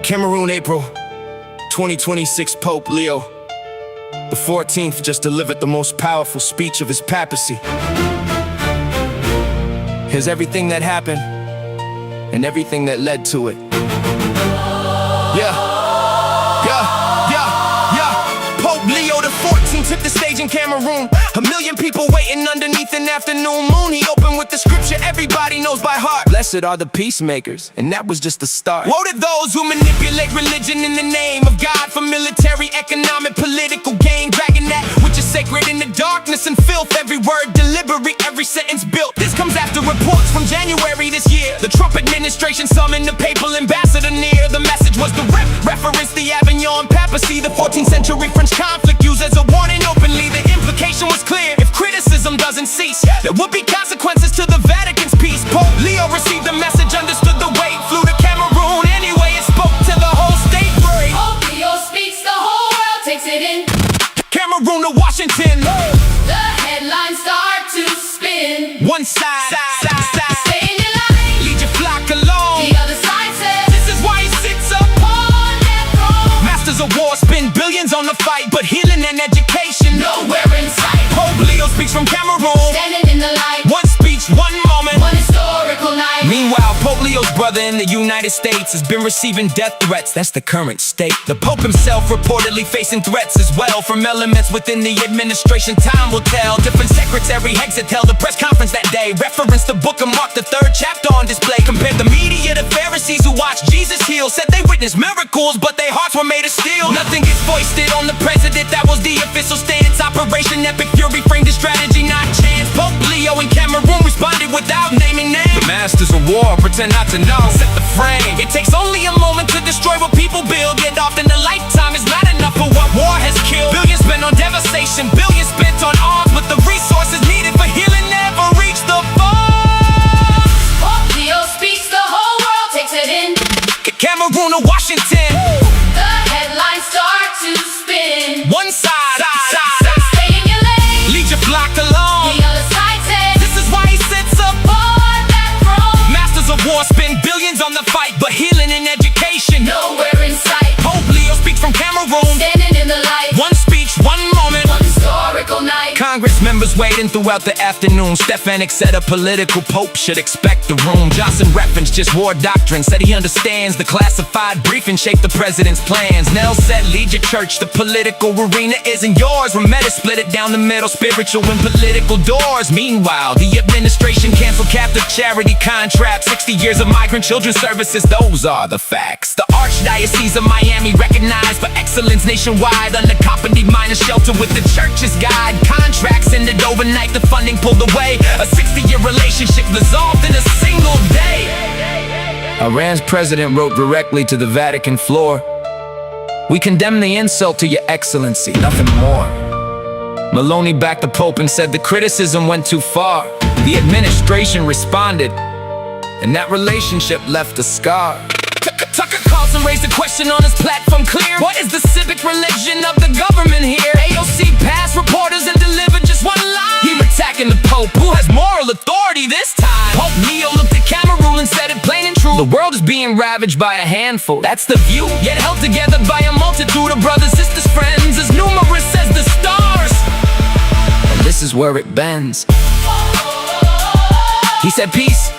Cameroon, April 2026. Pope Leo the 14th just delivered the most powerful speech of his papacy. Here's everything that happened and everything that led to it. Pope Leo the 14th took the stage in Cameroon. A million people waiting underneath an afternoon moon. He opened with the scripture everybody knows by heart. Blessed are the peacemakers, and that was just the start. Woe to those who manipulate religion in the name of God for military, economic, political gain, dragging that which is sacred in the darkness and filth. Every word deliberate, every sentence built. This comes after reports from January this year. The Trump administration summoned the papal ambassador near. The message was direct reference the Avignon papacy, the 14th century French conflict used as a warning openly. The implication was clear: if criticism doesn't cease, there would be consequences to the Vatican's peace. Pope Leo received the message, understood the weight, flew to Cameroon anyway, and spoke to the whole state. Brave. Pope Leo speaks, the whole world takes it in. Cameroon to Washington. The headlines start to spin. One side, Stay in your lane. lead your flock alone. The other side says, This is why he sits up. on that throne. Masters of war spend billions on the fight, but healing and education Nowhere in sight. Pope Leo speaks from Cameroon. Standing in the light. One speech, one moment. One historical night. Meanwhile, Pope Leo's brother in the United States has been receiving death threats. That's the current state. The Pope himself reportedly facing threats as well from elements within the administration. Time will tell. Different secretary Hexet held a press conference that day. Referenced the book of Mark, the 3rd chapter on display. Compared the media to Pharisees who watched Jesus heal. Said they witnessed miracles, but their hearts were made of steel. Nothing gets foisted on the president. That was the official stance. Operation Epic Fury framed the strategy, not chance. Pope Leo in Cameroon responded without naming names. The masters of war pretend not to know. Set the frame. It takes only a moment to destroy what people build. Yet often a lifetime is not enough for what war has killed. Billions spent on devastation, billions spent on arms, but the resources needed for healing never reach the funds. Pope Leo speaks, the whole world takes it in. Cameroon to Washington. The headlines start to spin. One side, Stay in your lane. lead your flock alone. The other side says, This is why he sits up. on that throne. Masters of war spend billions on the fight, but healing and education Nowhere in sight. Pope Leo speaks from Cameroon. Standing in the light. One speech, one moment. One historical night. Congress members waiting throughout the afternoon. Stefanik said a political pope should expect the room. Johnson referenced just war doctrine, said he understands the classified briefing shaped the president's plans. Nell said, lead your church, the political arena isn't yours. Remeta split it down the middle, spiritual and political doors. Meanwhile, the administration canceled captive charity contracts. 60 years of migrant children's services, those are the facts. The Archdiocese of Miami recognized for excellence nationwide. Unaccompanied minor shelter with the church's guide. Contracts ended overnight, the funding pulled away. A 60-year relationship dissolved in a single day. Iran's president wrote directly to the Vatican floor. We condemn the insult to your excellency, nothing more. Maloney backed the Pope and said the criticism went too far. The administration responded, and that relationship left a scar. Tucker Carlson raised a question on his platform clear. What is the civic religion of the government here? AOC passed reporters and delivered just one line. He attacking the Pope, who has moral authority this time. Pope Leo looked at Cameroon and said it plain and true. The world is being ravaged by a handful, that's the view. Yet held together by a multitude of brothers, sisters, friends, as numerous as the stars. And this is where it bends. He said peace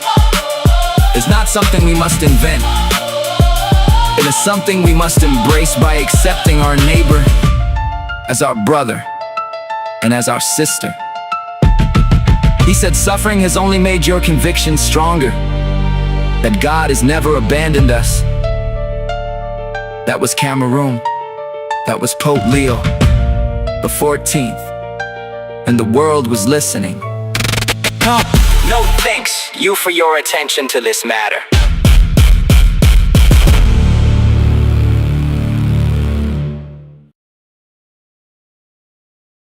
is not something we must invent. It is something we must embrace by accepting our neighbor as our brother and as our sister. He said suffering has only made your convictions stronger, that God has never abandoned us. That was Cameroon. That was Pope Leo the 14th. And the world was listening. No thanks you for your attention to this matter.